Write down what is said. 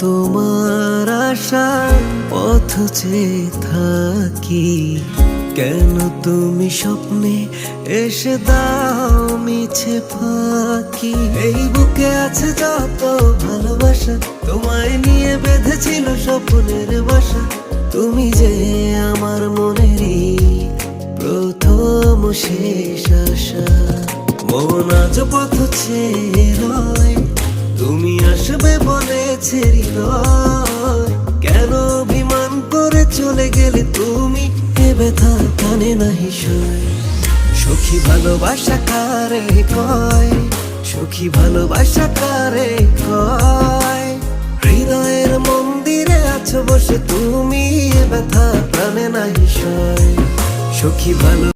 তোমার আশার পথ চেয়ে থাকি, কেন তুমি স্বপ্নে এসে দাও মিছে ফাঁকি। এই বুকে আছে যত ভালোবাসা, তোমায় নিয়ে বেঁধেছিল স্বপ্নের বাসা। তুমি যে আমার মনেরই প্রথম শেষ আশা। মন আজ পথ চেয়ে রয়, তুমি আসবে বলেছে হৃদয়। কেন অভিমান করে চলে গেলে তুমি, এ ব্যথা কানে নাহি সয়। সখী ভালোবাসা কারে কয়, সখী ভালোবাসা কারে কয়। হৃদয়ের মন্দিরে আছো বসে তুমি, এ ব্যথা প্রাণে নাহি সয়। সখী ভালো